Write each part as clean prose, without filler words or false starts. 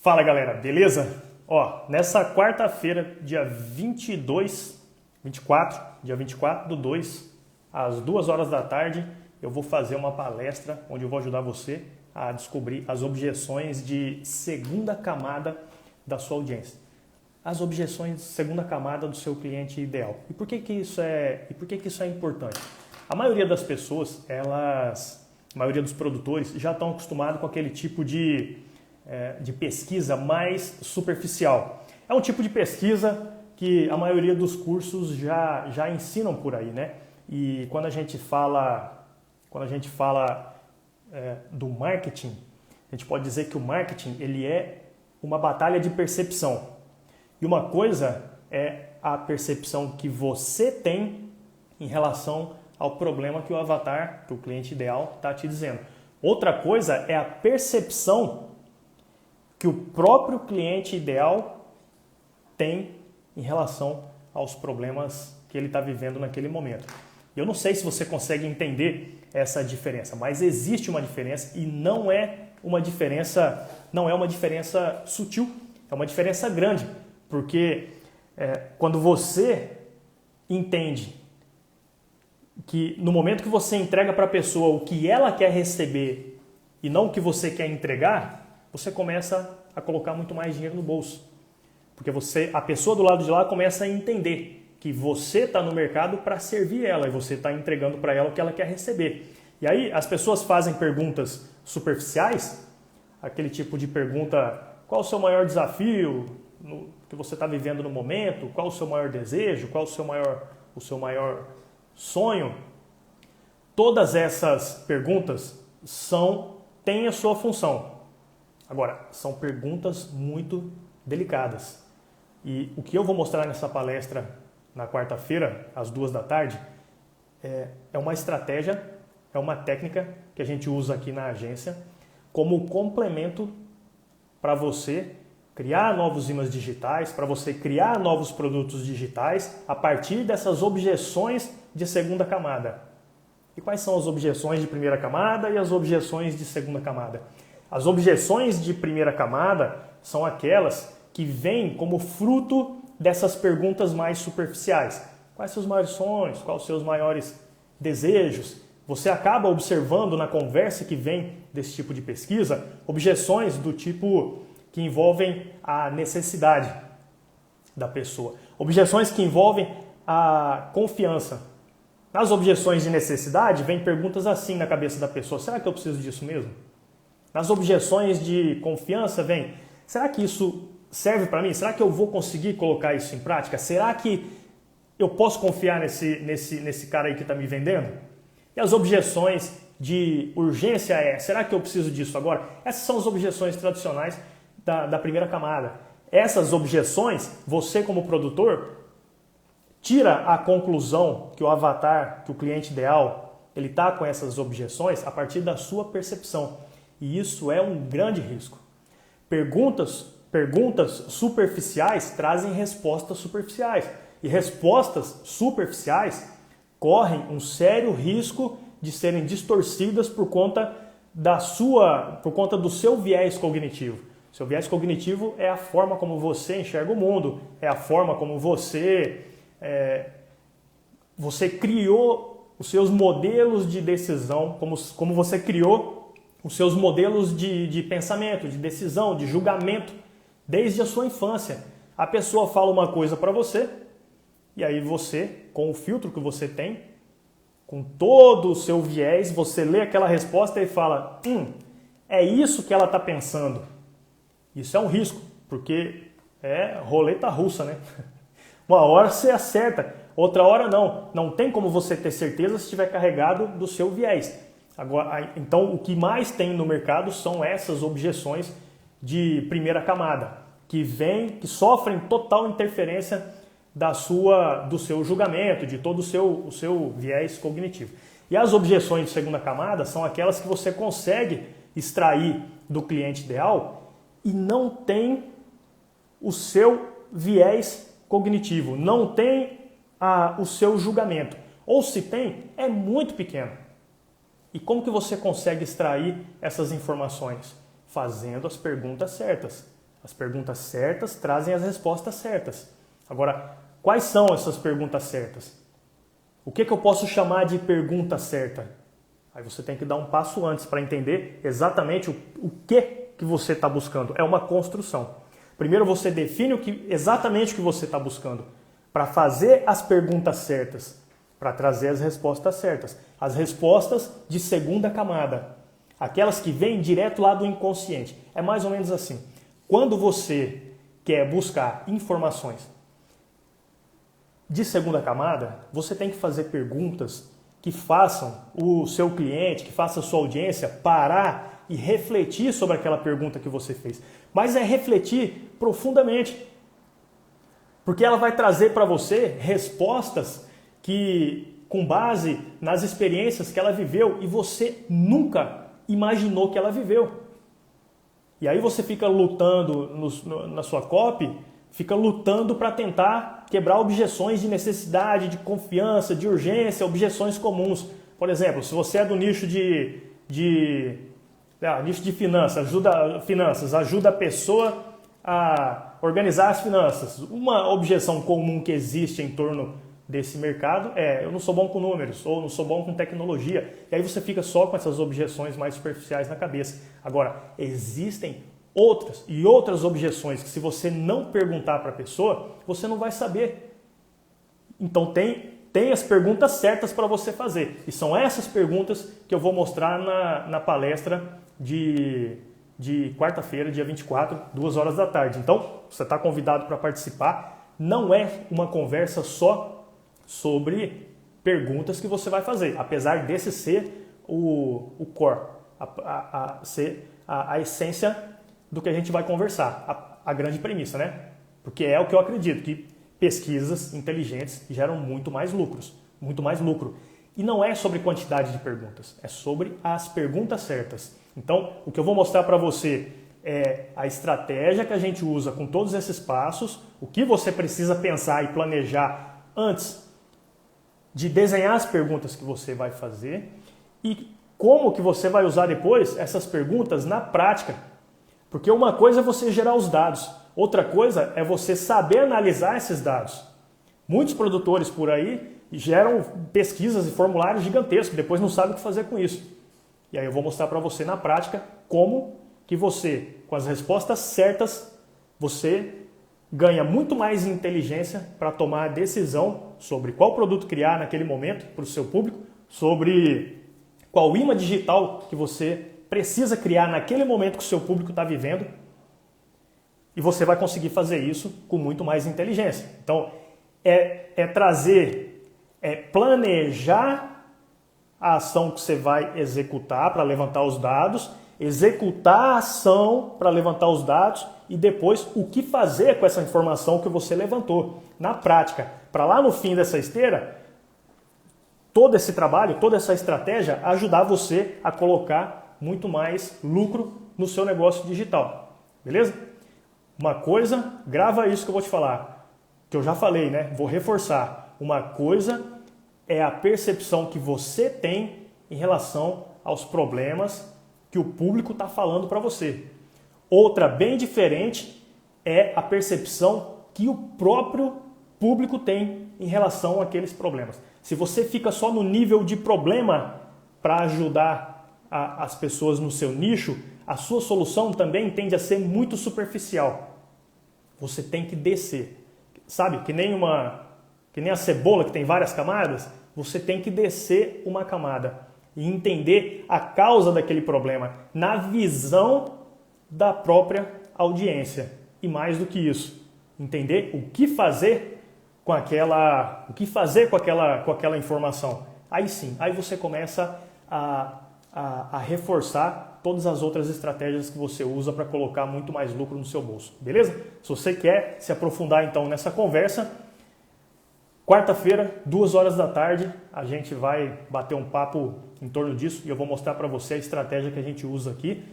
Fala galera, beleza? Ó, nessa quarta-feira, dia 24/2, às 2 horas da tarde, eu vou fazer uma palestra onde eu vou ajudar você a descobrir as objeções de segunda camada da sua audiência. As objeções de segunda camada do seu cliente ideal. E por que isso é importante? A maioria das pessoas, a maioria dos produtores já estão acostumados com aquele tipo de pesquisa mais superficial. É um tipo de pesquisa que a maioria dos cursos já ensinam por aí, né? E quando a gente fala do marketing, a gente pode dizer que o marketing ele é uma batalha de percepção. E uma coisa é a percepção que você tem em relação ao problema que o avatar, que o cliente ideal está te dizendo. Outra coisa é a percepção que o próprio cliente ideal tem em relação aos problemas que ele está vivendo naquele momento. Eu não sei se você consegue entender essa diferença, mas existe uma diferença e não é uma diferença sutil, é uma diferença grande, porque quando você entende que no momento que você entrega para a pessoa o que ela quer receber e não o que você quer entregar, você começa a colocar muito mais dinheiro no bolso. Porque a pessoa do lado de lá começa a entender que você está no mercado para servir ela e você está entregando para ela o que ela quer receber. E aí as pessoas fazem perguntas superficiais, aquele tipo de pergunta: qual o seu maior desafio que você está vivendo no momento? Qual o seu maior desejo? Qual o seu maior sonho? Todas essas perguntas têm a sua função. Agora, são perguntas muito delicadas. E o que eu vou mostrar nessa palestra na quarta-feira, às 2 da tarde, é uma estratégia, é uma técnica que a gente usa aqui na agência como complemento para você criar novos imãs digitais, para você criar novos produtos digitais a partir dessas objeções de segunda camada. E quais são as objeções de primeira camada e as objeções de segunda camada? As objeções de primeira camada são aquelas que vêm como fruto dessas perguntas mais superficiais. Quais seus maiores sonhos? Quais os seus maiores desejos? Você acaba observando na conversa que vem desse tipo de pesquisa objeções do tipo que envolvem a necessidade da pessoa. Objeções que envolvem a confiança. Nas objeções de necessidade, vem perguntas assim na cabeça da pessoa: será que eu preciso disso mesmo? Nas objeções de confiança, vem: será que isso serve para mim? Será que eu vou conseguir colocar isso em prática? Será que eu posso confiar nesse cara aí que está me vendendo? E as objeções de urgência será que eu preciso disso agora? Essas são as objeções tradicionais da primeira camada. Essas objeções, você como produtor, tira a conclusão que o avatar, que o cliente ideal, ele está com essas objeções a partir da sua percepção. E isso é um grande risco. Perguntas superficiais trazem respostas superficiais. E respostas superficiais correm um sério risco de serem distorcidas por conta do seu viés cognitivo. Seu viés cognitivo é a forma como você enxerga o mundo, é a forma como você criou os seus modelos de decisão, como você criou os seus modelos de pensamento, de decisão, de julgamento, desde a sua infância. A pessoa fala uma coisa para você, e aí você, com o filtro que você tem, com todo o seu viés, você lê aquela resposta e fala: é isso que ela está pensando. Isso é um risco, porque é roleta russa, né? Uma hora você acerta, outra hora não. Não tem como você ter certeza se estiver carregado do seu viés. Agora, então, o que mais tem no mercado são essas objeções de primeira camada, que sofrem total interferência do seu julgamento, de todo o seu viés cognitivo. E as objeções de segunda camada são aquelas que você consegue extrair do cliente ideal e não tem o seu viés cognitivo, não tem o seu julgamento. Ou se tem, é muito pequeno. E como que você consegue extrair essas informações? Fazendo as perguntas certas. As perguntas certas trazem as respostas certas. Agora, quais são essas perguntas certas? O que eu posso chamar de pergunta certa? Aí você tem que dar um passo antes para entender exatamente o que você está buscando. É uma construção. Primeiro você define exatamente o que você está buscando para fazer as perguntas certas, para trazer as respostas certas. As respostas de segunda camada, aquelas que vêm direto lá do inconsciente. É mais ou menos assim. Quando você quer buscar informações de segunda camada, você tem que fazer perguntas que façam o seu cliente, que faça a sua audiência parar e refletir sobre aquela pergunta que você fez. Mas é refletir profundamente, porque ela vai trazer para você respostas que, com base nas experiências que ela viveu e você nunca imaginou que ela viveu. E aí você fica lutando na sua copy, fica lutando para tentar quebrar objeções de necessidade, de confiança, de urgência, objeções comuns. Por exemplo, se você é do nicho de finanças, ajuda a pessoa a organizar as finanças. Uma objeção comum que existe em torno desse mercado é: eu não sou bom com números, ou não sou bom com tecnologia. E aí você fica só com essas objeções mais superficiais na cabeça. Agora, existem outras objeções que, se você não perguntar para a pessoa, você não vai saber. Então tem as perguntas certas para você fazer. E são essas perguntas que eu vou mostrar na palestra de quarta-feira, dia 24, 2 horas da tarde. Então, você está convidado para participar. Não é uma conversa só sobre perguntas que você vai fazer, apesar desse ser o core, ser a essência do que a gente vai conversar, a grande premissa, né? Porque é o que eu acredito, que pesquisas inteligentes geram muito mais lucro. E não é sobre quantidade de perguntas, é sobre as perguntas certas. Então, o que eu vou mostrar para você é a estratégia que a gente usa com todos esses passos, o que você precisa pensar e planejar antes de desenhar as perguntas que você vai fazer e como que você vai usar depois essas perguntas na prática. Porque uma coisa é você gerar os dados, outra coisa é você saber analisar esses dados. Muitos produtores por aí geram pesquisas e formulários gigantescos, depois não sabem o que fazer com isso. E aí eu vou mostrar para você na prática como que você, com as respostas certas, você ganha muito mais inteligência para tomar a decisão sobre qual produto criar naquele momento para o seu público, sobre qual imã digital que você precisa criar naquele momento que o seu público está vivendo, e você vai conseguir fazer isso com muito mais inteligência. Então, planejar a ação que você vai executar para levantar os dados, executar a ação para levantar os dados e depois o que fazer com essa informação que você levantou na prática. Para lá no fim dessa esteira, todo esse trabalho, toda essa estratégia ajudar você a colocar muito mais lucro no seu negócio digital. Beleza? Uma coisa, grava isso que eu vou te falar, que eu já falei, né? Vou reforçar. Uma coisa é a percepção que você tem em relação aos problemas que o público está falando para você. Outra bem diferente é a percepção que o próprio público tem em relação àqueles problemas. Se você fica só no nível de problema para ajudar as pessoas no seu nicho, a sua solução também tende a ser muito superficial. Você tem que descer. Sabe, que nem a cebola que tem várias camadas, você tem que descer uma camada e entender a causa daquele problema na visão da própria audiência. E mais do que isso, entender o que fazer com aquela informação. Aí sim, aí você começa a reforçar todas as outras estratégias que você usa para colocar muito mais lucro no seu bolso, beleza? Se você quer se aprofundar então nessa conversa, quarta-feira, 2 horas da tarde, a gente vai bater um papo em torno disso e eu vou mostrar para você a estratégia que a gente usa aqui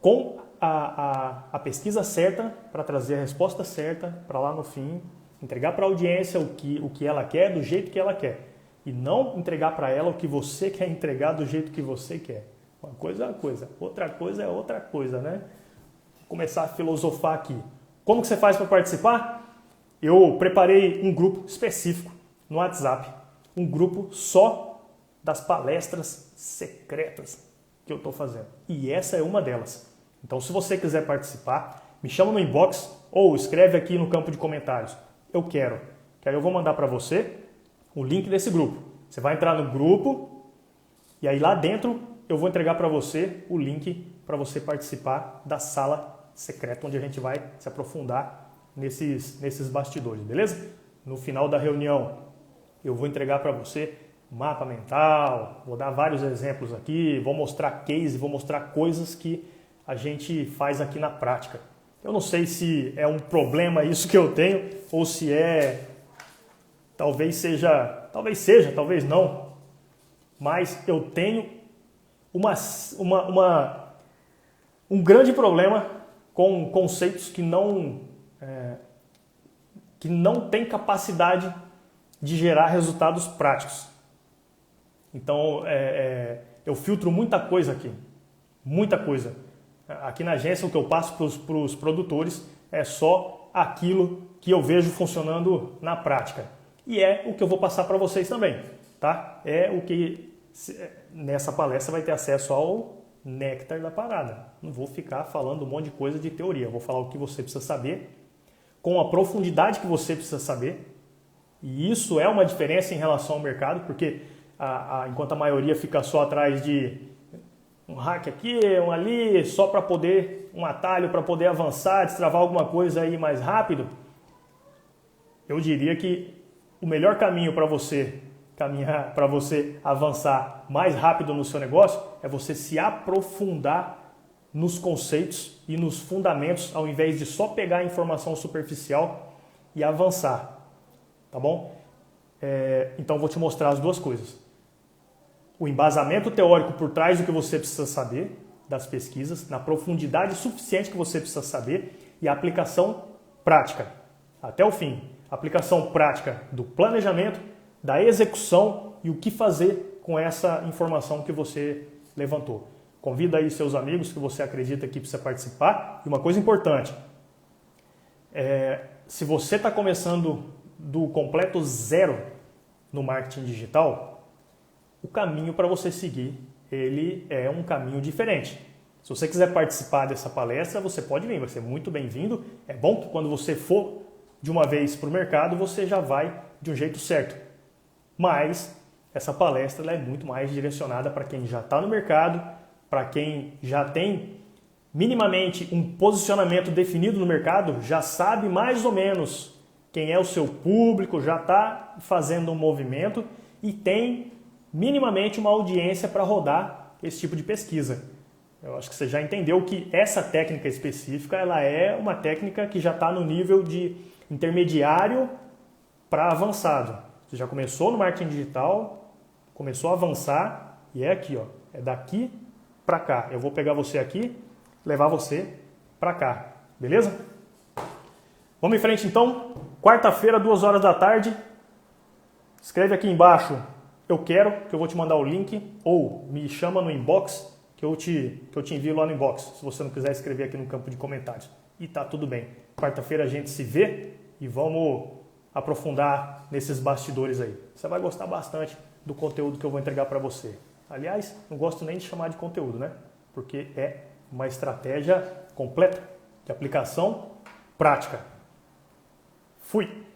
com a pesquisa certa para trazer a resposta certa para lá no fim, entregar para a audiência o que ela quer, do jeito que ela quer. E não entregar para ela o que você quer entregar do jeito que você quer. Uma coisa é uma coisa, outra coisa é outra coisa, né? começar a filosofar aqui. Como que você faz para participar? Eu preparei um grupo específico no WhatsApp, um grupo só das palestras secretas que eu estou fazendo. E essa é uma delas. Então, se você quiser participar, me chama no inbox ou escreve aqui no campo de comentários. Eu quero. Que aí eu vou mandar para você o link desse grupo. Você vai entrar no grupo e aí lá dentro eu vou entregar para você o link para você participar da sala secreta, onde a gente vai se aprofundar nesses bastidores, beleza? No final da reunião eu vou entregar para você mapa mental, vou dar vários exemplos aqui, vou mostrar case, vou mostrar coisas que a gente faz aqui na prática. Eu não sei se é um problema isso que eu tenho ou se talvez seja, talvez não, mas eu tenho um grande problema com conceitos que não têm capacidade de gerar resultados práticos. Então, eu filtro muita coisa aqui, muita coisa. Aqui na agência, o que eu passo para os produtores é só aquilo que eu vejo funcionando na prática. E é o que eu vou passar para vocês também, tá? É o que nessa palestra vai ter acesso ao néctar da parada. Não vou ficar falando um monte de coisa de teoria. Eu vou falar o que você precisa saber, com a profundidade que você precisa saber. E isso é uma diferença em relação ao mercado, porque enquanto a maioria fica só atrás de um hack aqui, um ali, só para poder, um atalho para poder avançar, destravar alguma coisa aí mais rápido, eu diria que o melhor caminho para você caminhar, para você avançar mais rápido no seu negócio, é você se aprofundar nos conceitos e nos fundamentos, ao invés de só pegar a informação superficial e avançar, tá bom? Então eu vou te mostrar as duas coisas. O embasamento teórico por trás do que você precisa saber das pesquisas, na profundidade suficiente que você precisa saber, e a aplicação prática, até o fim. Aplicação prática do planejamento, da execução e o que fazer com essa informação que você levantou. Convida aí seus amigos que você acredita que precisa participar. E uma coisa importante, se você está começando do completo zero no marketing digital, o caminho para você seguir, ele é um caminho diferente. Se você quiser participar dessa palestra, você pode vir, vai ser muito bem-vindo. É bom que quando você for de uma vez para o mercado, você já vai de um jeito certo. Mas essa palestra ela é muito mais direcionada para quem já está no mercado, para quem já tem minimamente um posicionamento definido no mercado, já sabe mais ou menos quem é o seu público, já está fazendo um movimento e tem minimamente uma audiência para rodar esse tipo de pesquisa. Eu acho que você já entendeu que essa técnica específica ela é uma técnica que já está no nível de intermediário para avançado. Você já começou no marketing digital, começou a avançar e é aqui, ó, é daqui para cá. Eu vou pegar você aqui, levar você para cá, beleza? Vamos em frente então. Quarta-feira, 2 horas da tarde. Escreve aqui embaixo, eu quero, que eu vou te mandar o link, ou me chama no inbox, que eu te envio lá no inbox, se você não quiser escrever aqui no campo de comentários. E tá tudo bem. Quarta-feira a gente se vê e vamos aprofundar nesses bastidores aí. Você vai gostar bastante do conteúdo que eu vou entregar para você. Aliás, não gosto nem de chamar de conteúdo, né? Porque é uma estratégia completa de aplicação prática. Fui!